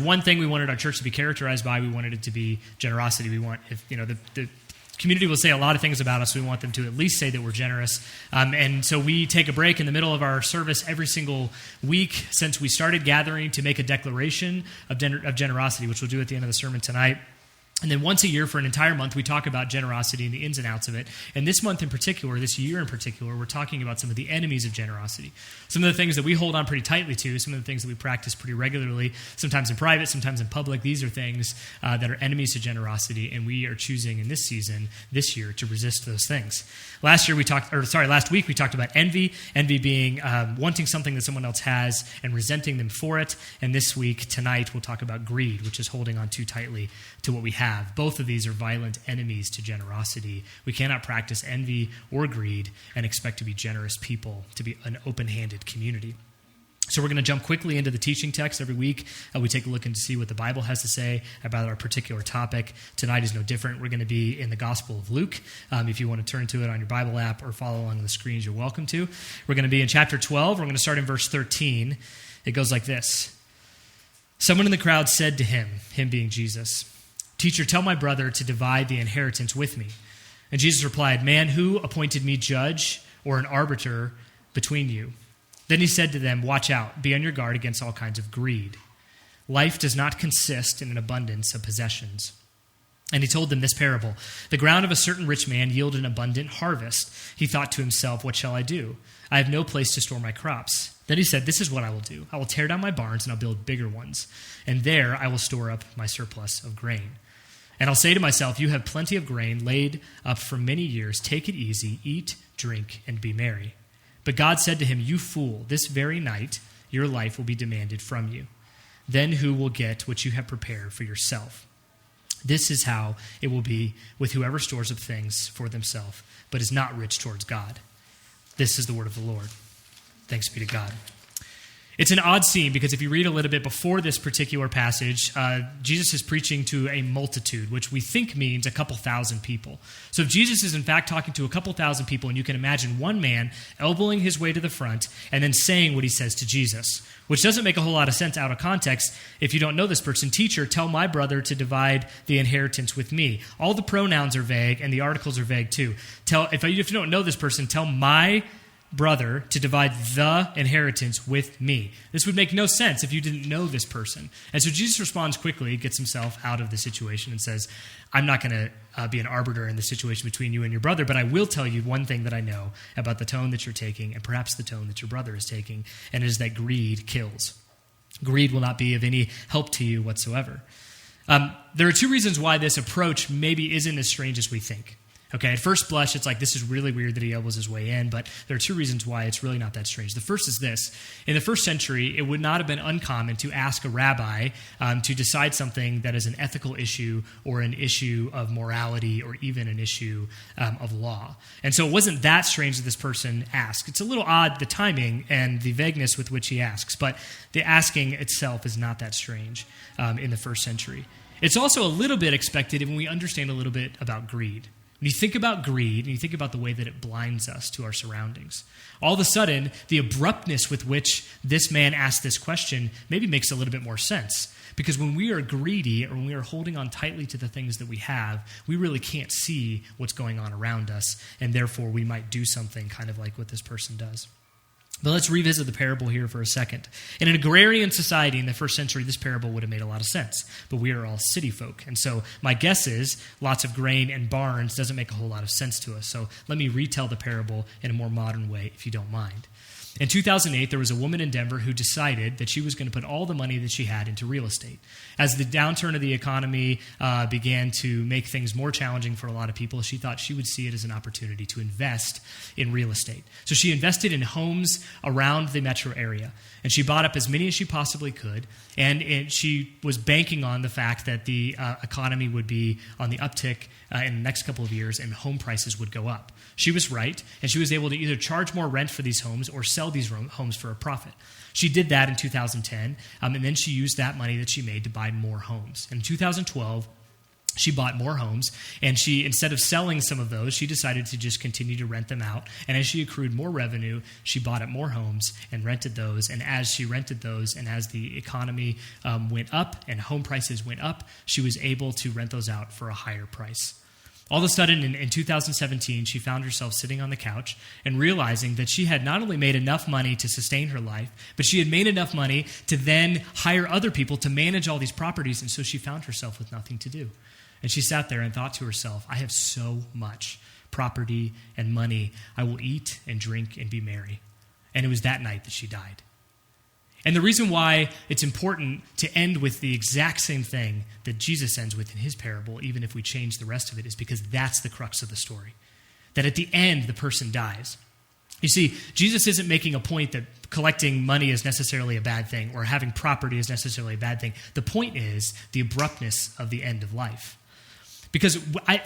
One thing we wanted our church to be characterized by, we wanted it to be generosity. We want, if the community will say a lot of things about us, we want them to at least say that we're generous. And so we take a break in the middle of our service every single week since we started gathering to make a declaration of generosity, which we'll do at the end of the sermon tonight. And then once a year for an entire month, we talk about generosity and the ins and outs of it. And this month in particular, this year in particular, we're talking about some of the enemies of generosity. Some of the things that we hold on pretty tightly to, some of the things that we practice pretty regularly, sometimes in private, sometimes in public. These are things that are enemies to generosity, and we are choosing in this season, this year, to resist those things. Last week we talked about envy being wanting something that someone else has and resenting them for it. And this week, tonight, we'll talk about greed, which is holding on too tightly to what we have. Both of these are violent enemies to generosity. We cannot practice envy or greed and expect to be generous people, to be an open-handed community. So we're going to jump quickly into the teaching text. Every week we take a look and to see what the Bible has to say about our particular topic. Tonight is no different. We're going to be in the Gospel of Luke. If you want to turn to it on your Bible app or follow along the screens, you're welcome to. We're going to be in chapter 12. We're going to start in verse 13. It goes like this. Someone in the crowd said to him being Jesus, "Teacher, tell my brother to divide the inheritance with me." And Jesus replied, "Man, who appointed me judge or an arbiter between you?" Then he said to them, "Watch out, be on your guard against all kinds of greed. Life does not consist in an abundance of possessions." And he told them this parable. The ground of a certain rich man yielded an abundant harvest. He thought to himself, "What shall I do? I have no place to store my crops." Then he said, "This is what I will do. I will tear down my barns and I'll build bigger ones. And there I will store up my surplus of grain. And I'll say to myself, you have plenty of grain laid up for many years. Take it easy, eat, drink, and be merry." But God said to him, "You fool, this very night your life will be demanded from you. Then who will get what you have prepared for yourself? This is how it will be with whoever stores up things for themselves, but is not rich towards God." This is the word of the Lord. Thanks be to God. It's an odd scene because if you read a little bit before this particular passage, Jesus is preaching to a multitude, which we think means a couple thousand people. So if Jesus is in fact talking to a couple thousand people, and you can imagine one man elbowing his way to the front and then saying what he says to Jesus, which doesn't make a whole lot of sense out of context if you don't know this person. "Teacher, tell my brother to divide the inheritance with me." All the pronouns are vague and the articles are vague too. If you don't know this person, tell my brother to divide the inheritance with me. This would make no sense if you didn't know this person. And so Jesus responds quickly, gets himself out of the situation and says, "I'm not going to be an arbiter in the situation between you and your brother, but I will tell you one thing that I know about the tone that you're taking and perhaps the tone that your brother is taking, and it is that greed kills. Greed will not be of any help to you whatsoever." There are two reasons why this approach maybe isn't as strange as we think. Okay, at first blush, it's like, this is really weird that he elbows his way in, but there are two reasons why it's really not that strange. The first is this. In the first century, it would not have been uncommon to ask a rabbi to decide something that is an ethical issue or an issue of morality or even an issue of law. And so it wasn't that strange that this person asked. It's a little odd, the timing and the vagueness with which he asks, but the asking itself is not that strange in the first century. It's also a little bit expected when we understand a little bit about greed. When you think about greed, and you think about the way that it blinds us to our surroundings, all of a sudden, the abruptness with which this man asked this question maybe makes a little bit more sense. Because when we are greedy, or when we are holding on tightly to the things that we have, we really can't see what's going on around us, and therefore we might do something kind of like what this person does. But let's revisit the parable here for a second. In an agrarian society in the first century, this parable would have made a lot of sense. But we are all city folk. And so my guess is lots of grain and barns doesn't make a whole lot of sense to us. So let me retell the parable in a more modern way, if you don't mind. In 2008, there was a woman in Denver who decided that she was going to put all the money that she had into real estate. As the downturn of the economy began to make things more challenging for a lot of people, she thought she would see it as an opportunity to invest in real estate. So she invested in homes around the metro area, and she bought up as many as she possibly could, and she was banking on the fact that the economy would be on the uptick in the next couple of years and home prices would go up. She was right, and she was able to either charge more rent for these homes or sell these homes for a profit. She did that in 2010, and then she used that money that she made to buy more homes. In 2012, she bought more homes, and she, instead of selling some of those, she decided to just continue to rent them out. And as she accrued more revenue, she bought up more homes and rented those. And as she rented those, and as the economy went up and home prices went up, she was able to rent those out for a higher price. All of a sudden, in 2017, she found herself sitting on the couch and realizing that she had not only made enough money to sustain her life, but she had made enough money to then hire other people to manage all these properties, and so she found herself with nothing to do. And she sat there and thought to herself, I have so much property and money. I will eat and drink and be merry. And it was that night that she died. And the reason why it's important to end with the exact same thing that Jesus ends with in his parable, even if we change the rest of it, is because that's the crux of the story. That at the end, the person dies. You see, Jesus isn't making a point that collecting money is necessarily a bad thing or having property is necessarily a bad thing. The point is the abruptness of the end of life. Because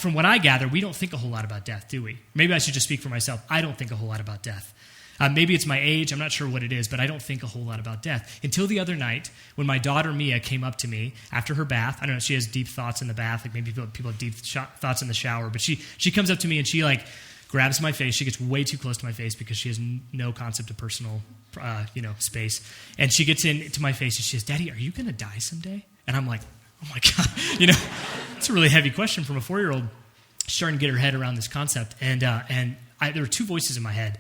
from what I gather, we don't think a whole lot about death, do we? Maybe I should just speak for myself. I don't think a whole lot about death. Maybe it's my age. I'm not sure what it is, but I don't think a whole lot about death. Until the other night, when my daughter Mia came up to me after her bath. I don't know, she has deep thoughts in the bath. Like maybe people have deep thoughts in the shower. But she comes up to me and she grabs my face. She gets way too close to my face because she has no concept of personal space. And she gets into my face and she says, Daddy, are you going to die someday? And I'm like, oh my God. It's a really heavy question from a 4-year-old starting to get her head around this concept. And there were two voices in my head.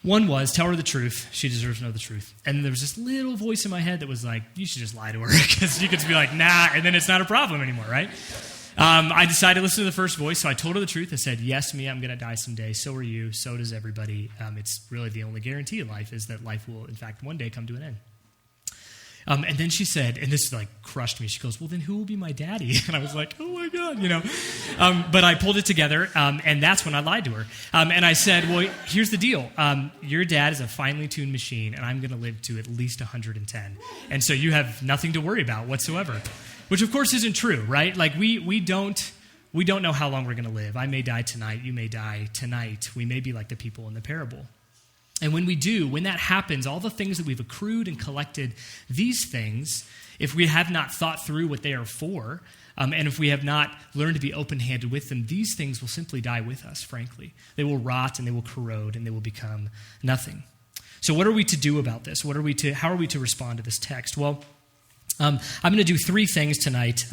One was, tell her the truth. She deserves to know the truth. And then there was this little voice in my head that was like, you should just lie to her because you could just be like, nah, and then it's not a problem anymore, right? I decided to listen to the first voice, so I told her the truth. I said, yes, Mia, I'm going to die someday. So are you. So does everybody. It's really the only guarantee in life is that life will, in fact, one day come to an end. And then she said, and this crushed me. She goes, well, then who will be my daddy? And I was like, oh my God, But I pulled it together, and that's when I lied to her. And I said, well, here's the deal. Your dad is a finely tuned machine, and I'm going to live to at least 110. And so you have nothing to worry about whatsoever. Which, of course, isn't true, right? Like, we don't know how long we're going to live. I may die tonight. You may die tonight. We may be like the people in the parable. And when that happens, all the things that we've accrued and collected, these things, if we have not thought through what they are for, and if we have not learned to be open-handed with them, these things will simply die with us, frankly. They will rot and they will corrode and they will become nothing. So what are we to do about this? How are we to respond to this text? Well, I'm going to do 3 things tonight.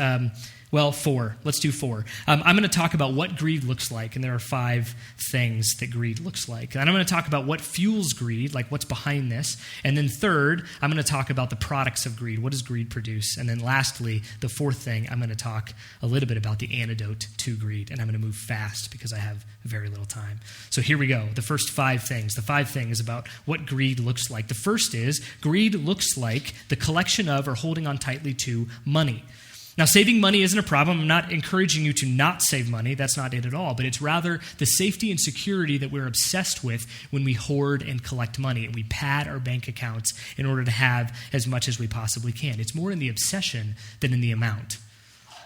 4. Let's do 4. I'm going to talk about what greed looks like, and there are 5 things that greed looks like. And I'm going to talk about what fuels greed, like what's behind this. And then third, I'm going to talk about the products of greed. What does greed produce? And then lastly, the 4th thing, I'm going to talk a little bit about the antidote to greed. And I'm going to move fast because I have very little time. So here we go. The first 5 things. The 5 things about what greed looks like. The first is greed looks like the collection of or holding on tightly to money. Now, saving money isn't a problem. I'm not encouraging you to not save money. That's not it at all. But it's rather the safety and security that we're obsessed with when we hoard and collect money and we pad our bank accounts in order to have as much as we possibly can. It's more in the obsession than in the amount.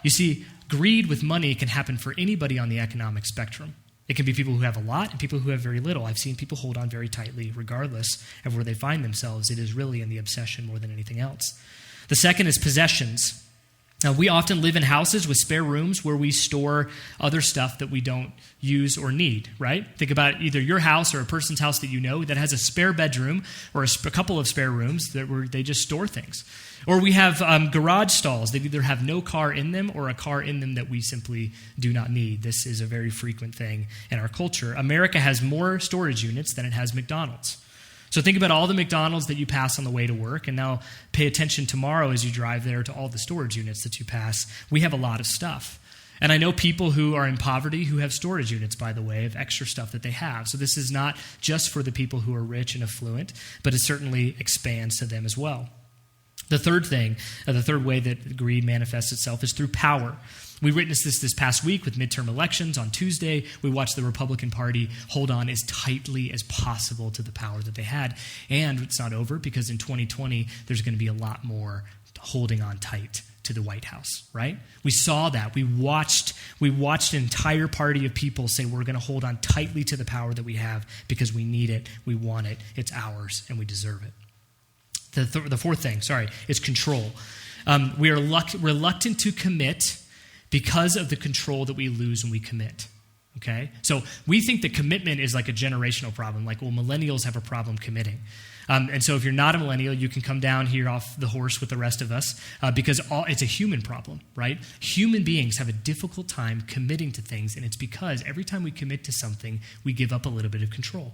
You see, greed with money can happen for anybody on the economic spectrum. It can be people who have a lot and people who have very little. I've seen people hold on very tightly regardless of where they find themselves. It is really in the obsession more than anything else. The second is possessions. Now, we often live in houses with spare rooms where we store other stuff that we don't use or need, right? Think about either your house or a person's house that you know that has a spare bedroom or a couple of spare rooms where they just store things. Or we have garage stalls that either have no car in them or a car in them that we simply do not need. This is a very frequent thing in our culture. America has more storage units than it has McDonald's. So think about all the McDonald's that you pass on the way to work, and now pay attention tomorrow as you drive there to all the storage units that you pass. We have a lot of stuff. And I know people who are in poverty who have storage units, by the way, of extra stuff that they have. So this is not just for the people who are rich and affluent, but it certainly expands to them as well. The third way that greed manifests itself is through power. We witnessed this past week with midterm elections. On Tuesday, we watched the Republican Party hold on as tightly as possible to the power that they had. And it's not over because in 2020, there's going to be a lot more holding on tight to the White House, right? We saw that. We watched an entire party of people say we're going to hold on tightly to the power that we have because we need it, we want it, it's ours, and we deserve it. The 4th thing, is control. We are reluctant to commit because of the control that we lose when we commit. Okay? So we think that commitment is like a generational problem. Like, well, millennials have a problem committing. And so if you're not a millennial, you can come down here off the horse with the rest of us because it's a human problem, right? Human beings have a difficult time committing to things, and it's because every time we commit to something, we give up a little bit of control.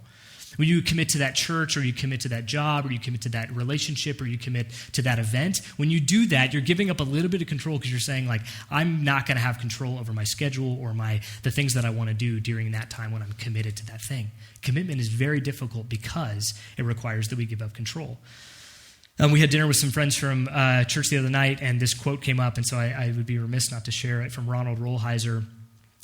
When you commit to that church, or you commit to that job, or you commit to that relationship, or you commit to that event, when you do that, you're giving up a little bit of control because you're saying, like, I'm not going to have control over my schedule or the things that I want to do during that time when I'm committed to that thing. Commitment is very difficult because it requires that we give up control. We had dinner with some friends from church the other night, and this quote came up, and so I would be remiss not to share it, from Ronald Rolheiser.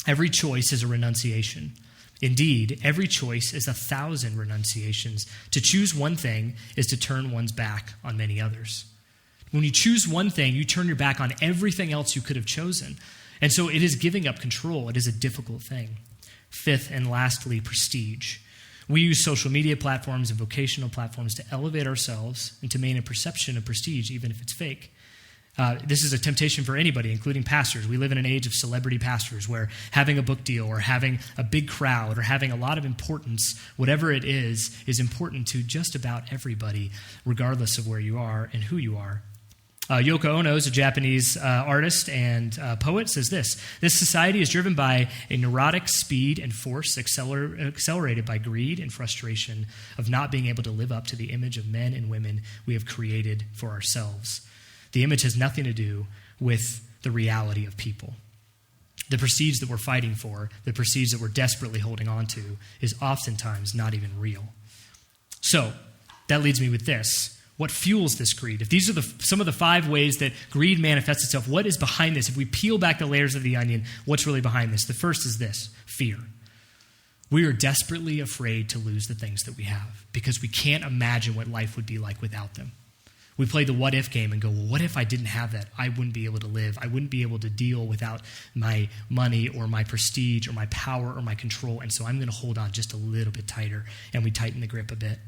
Every choice is a renunciation. Indeed, every choice is 1,000 renunciations. To choose one thing is to turn one's back on many others. When you choose one thing, you turn your back on everything else you could have chosen. And so it is giving up control. It is a difficult thing. Fifth and lastly, prestige. We use social media platforms and vocational platforms to elevate ourselves and to maintain a perception of prestige, even if it's fake. This is a temptation for anybody, including pastors. We live in an age of celebrity pastors where having a book deal or having a big crowd or having a lot of importance, whatever it is important to just about everybody, regardless of where you are and who you are. Yoko Ono is a Japanese artist and poet, says this: "This society is driven by a neurotic speed and force accelerated by greed and frustration of not being able to live up to the image of men and women we have created for ourselves. The image has nothing to do with the reality of people. The prestige that we're fighting for, the prestige that we're desperately holding on to, is oftentimes not even real." So, that leads me with this. What fuels this greed? If these are some of the 5 ways that greed manifests itself, what is behind this? If we peel back the layers of the onion, what's really behind this? The first is this: fear. We are desperately afraid to lose the things that we have because we can't imagine what life would be like without them. We play the what-if game and go, well, what if I didn't have that? I wouldn't be able to live. I wouldn't be able to deal without my money or my prestige or my power or my control, and so I'm going to hold on just a little bit tighter, and we tighten the grip a bit.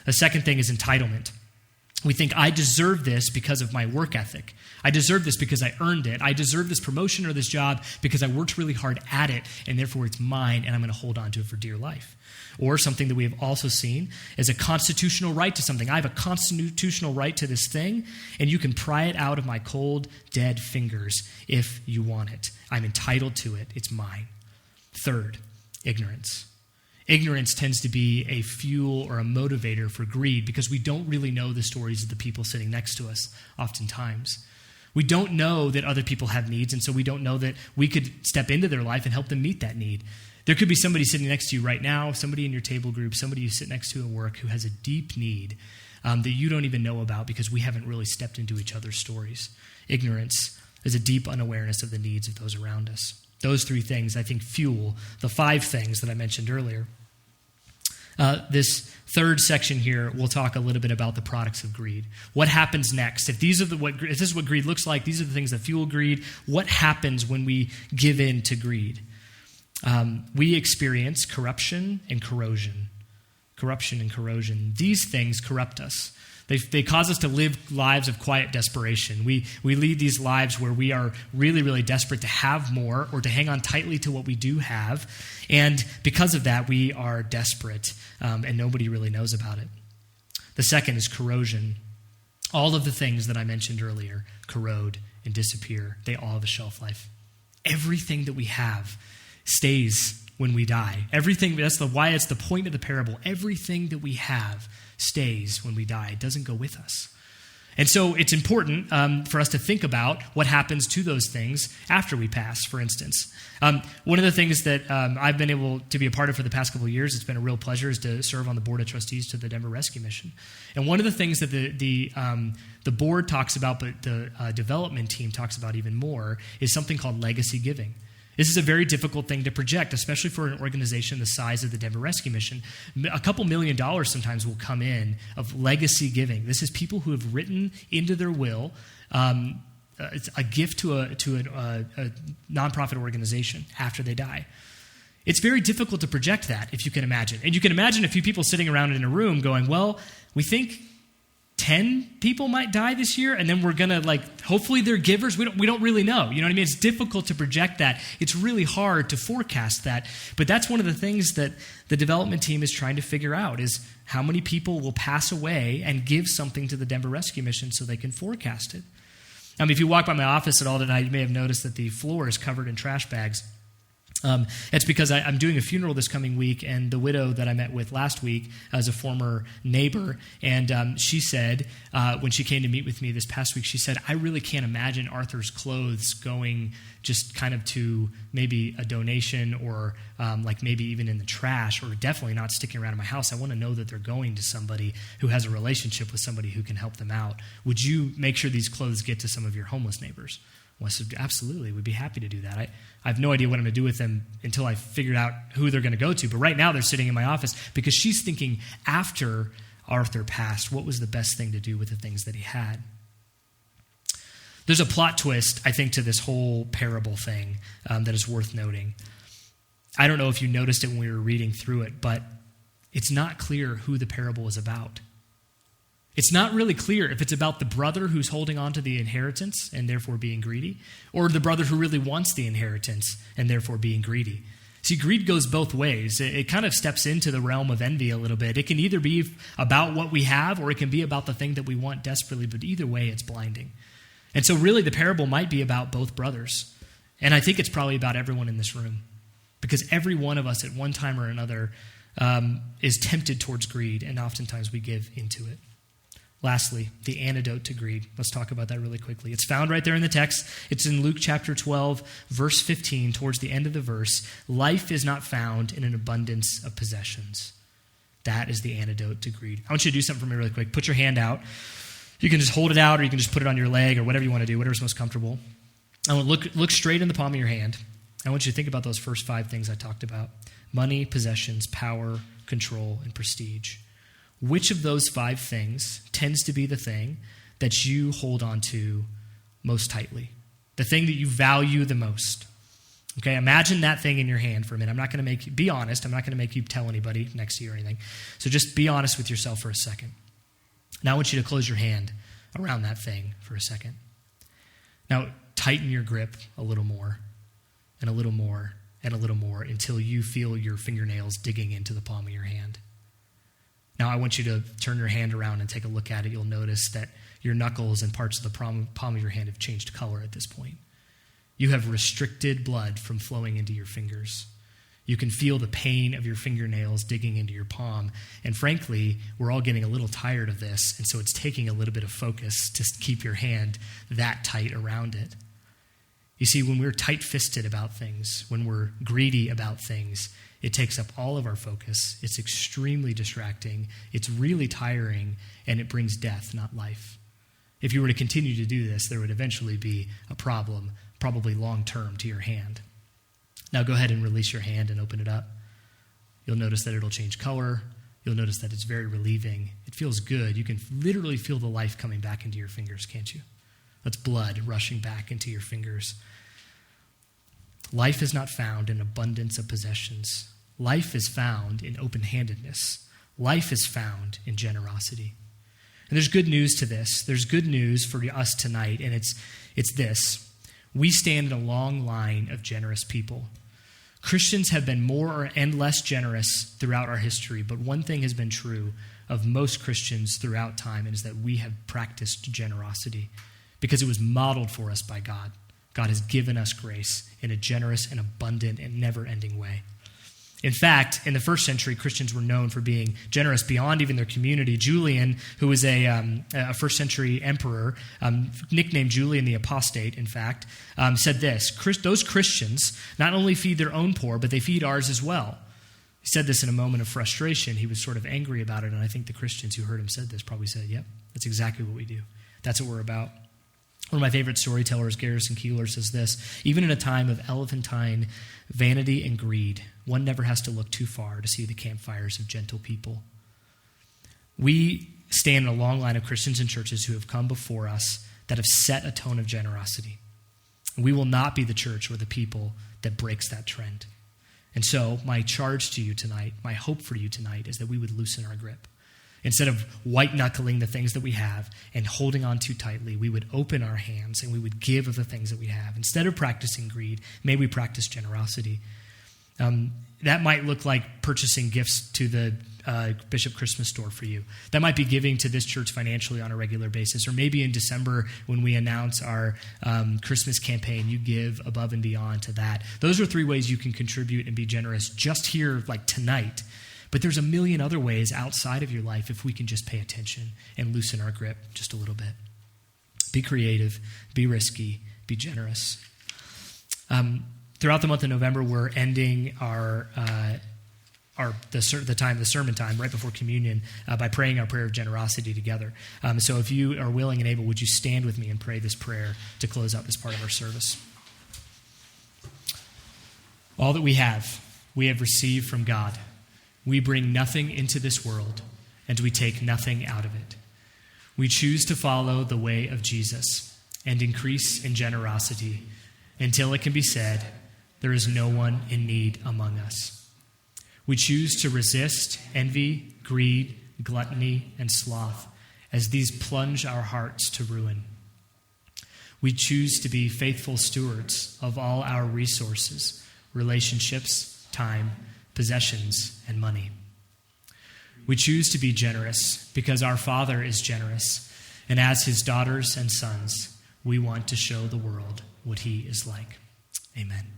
The second thing is entitlement. We think, I deserve this because of my work ethic. I deserve this because I earned it. I deserve this promotion or this job because I worked really hard at it, and therefore it's mine, and I'm going to hold on to it for dear life. Or something that we have also seen is a constitutional right to something. I have a constitutional right to this thing, and you can pry it out of my cold, dead fingers if you want it. I'm entitled to it. It's mine. Third, ignorance. Ignorance tends to be a fuel or a motivator for greed because we don't really know the stories of the people sitting next to us oftentimes. We don't know that other people have needs, and so we don't know that we could step into their life and help them meet that need. There could be somebody sitting next to you right now, somebody in your table group, somebody you sit next to at work who has a deep need that you don't even know about because we haven't really stepped into each other's stories. Ignorance is a deep unawareness of the needs of those around us. Those 3 things, I think, fuel the 5 things that I mentioned earlier. This third section here, we'll talk a little bit about the products of greed. What happens next? If this is what greed looks like, these are the things that fuel greed. What happens when we give in to greed? We experience corruption and corrosion. Corruption and corrosion. These things corrupt us. They cause us to live lives of quiet desperation. We lead these lives where we are really, really desperate to have more or to hang on tightly to what we do have. And because of that, we are desperate, and nobody really knows about it. The second is corrosion. All of the things that I mentioned earlier corrode and disappear. They all have a shelf life. Everything that we have stays when we die. Everything, that's why it's the point of the parable. Everything that we have stays when we die. It doesn't go with us. And so it's important for us to think about what happens to those things after we pass, for instance. One of the things that I've been able to be a part of for the past couple of years, it's been a real pleasure, is to serve on the board of trustees to the Denver Rescue Mission. And one of the things that the board talks about, but the development team talks about even more, is something called legacy giving. This is a very difficult thing to project, especially for an organization the size of the Denver Rescue Mission. A couple $1 million sometimes will come in of legacy giving. This is people who have written into their will it's a gift to a nonprofit organization after they die. It's very difficult to project that, if you can imagine. And you can imagine a few people sitting around in a room going, well, we think 10 people might die this year, and then we're going to hopefully they're givers. We don't really know. You know what I mean? It's difficult to project that. It's really hard to forecast that. But that's one of the things that the development team is trying to figure out is how many people will pass away and give something to the Denver Rescue Mission so they can forecast it. If you walk by my office at all tonight, you may have noticed that the floor is covered in trash bags. It's because I'm doing a funeral this coming week, and the widow that I met with last week is a former neighbor, and she said, when she came to meet with me this past week, she said, I really can't imagine Arthur's clothes going just kind of to maybe a donation or maybe even in the trash, or definitely not sticking around in my house. I want to know that they're going to somebody who has a relationship with somebody who can help them out. Would you make sure these clothes get to some of your homeless neighbors? Well, I said, absolutely, we'd be happy to do that. I have no idea what I'm going to do with them until I figured out who they're going to go to. But right now they're sitting in my office because she's thinking after Arthur passed, what was the best thing to do with the things that he had? There's a plot twist, I think, to this whole parable thing that is worth noting. I don't know if you noticed it when we were reading through it, but it's not clear who the parable is about. It's not really clear if it's about the brother who's holding on to the inheritance and therefore being greedy, or the brother who really wants the inheritance and therefore being greedy. See, greed goes both ways. It kind of steps into the realm of envy a little bit. It can either be about what we have, or it can be about the thing that we want desperately, but either way, it's blinding. And so really the parable might be about both brothers. And I think it's probably about everyone in this room, because every one of us at one time or another is tempted towards greed, and oftentimes we give into it. Lastly, the antidote to greed. Let's talk about that really quickly. It's found right there in the text. It's in Luke chapter 12, verse 15, towards the end of the verse. Life is not found in an abundance of possessions. That is the antidote to greed. I want you to do something for me really quick. Put your hand out. You can just hold it out, or you can just put it on your leg, or whatever you want to do, whatever's most comfortable. I want to look straight in the palm of your hand. I want you to think about those first 5 things I talked about. Money, possessions, power, control, and prestige. Which of those 5 things tends to be the thing that you hold on to most tightly? The thing that you value the most. Okay, imagine that thing in your hand for a minute. I'm not going to make you, be honest, I'm not going to make you tell anybody next to you or anything. So just be honest with yourself for a second. Now I want you to close your hand around that thing for a second. Now tighten your grip a little more, and a little more, and a little more, until you feel your fingernails digging into the palm of your hand. Now, I want you to turn your hand around and take a look at it. You'll notice that your knuckles and parts of the palm of your hand have changed color at this point. You have restricted blood from flowing into your fingers. You can feel the pain of your fingernails digging into your palm. And frankly, we're all getting a little tired of this, and so it's taking a little bit of focus to keep your hand that tight around it. You see, when we're tight-fisted about things, when we're greedy about things, it takes up all of our focus. It's extremely distracting. It's really tiring, and it brings death, not life. If you were to continue to do this, there would eventually be a problem, probably long-term, to your hand. Now go ahead and release your hand and open it up. You'll notice that it'll change color. You'll notice that it's very relieving. It feels good. You can literally feel the life coming back into your fingers, can't you? That's blood rushing back into your fingers. Life is not found in abundance of possessions. Life is found in open-handedness. Life is found in generosity. And there's good news to this. There's good news for us tonight, and it's this. We stand in a long line of generous people. Christians have been more and less generous throughout our history, but one thing has been true of most Christians throughout time, and is that we have practiced generosity because it was modeled for us by God. God has given us grace in a generous and abundant and never-ending way. In fact, in the first century, Christians were known for being generous beyond even their community. Julian, who was a first century emperor, nicknamed Julian the Apostate, in fact, said this: those Christians not only feed their own poor, but they feed ours as well. He said this in a moment of frustration. He was sort of angry about it, and I think the Christians who heard him said this probably said, yep, that's exactly what we do. That's what we're about. One of my favorite storytellers, Garrison Keillor, says this: even in a time of elephantine vanity and greed, one never has to look too far to see the campfires of gentle people. We stand in a long line of Christians and churches who have come before us that have set a tone of generosity. We will not be the church or the people that breaks that trend. And so my charge to you tonight, my hope for you tonight, is that we would loosen our grip. Instead of white-knuckling the things that we have and holding on too tightly, we would open our hands and we would give of the things that we have. Instead of practicing greed, may we practice generosity. That might look like purchasing gifts to the Bishop Christmas store for you. That might be giving to this church financially on a regular basis. Or maybe in December when we announce our Christmas campaign, you give above and beyond to that. Those are 3 ways you can contribute and be generous just here like tonight. But there's a million other ways outside of your life if we can just pay attention and loosen our grip just a little bit. Be creative, be risky, be generous. Throughout the month of November, we're ending the sermon time right before communion by praying our prayer of generosity together. So if you are willing and able, would you stand with me and pray this prayer to close out this part of our service? All that we have received from God. We bring nothing into this world, and we take nothing out of it. We choose to follow the way of Jesus and increase in generosity until it can be said, there is no one in need among us. We choose to resist envy, greed, gluttony, and sloth, as these plunge our hearts to ruin. We choose to be faithful stewards of all our resources, relationships, time, possessions, and money. We choose to be generous because our Father is generous, and as his daughters and sons, we want to show the world what he is like. Amen.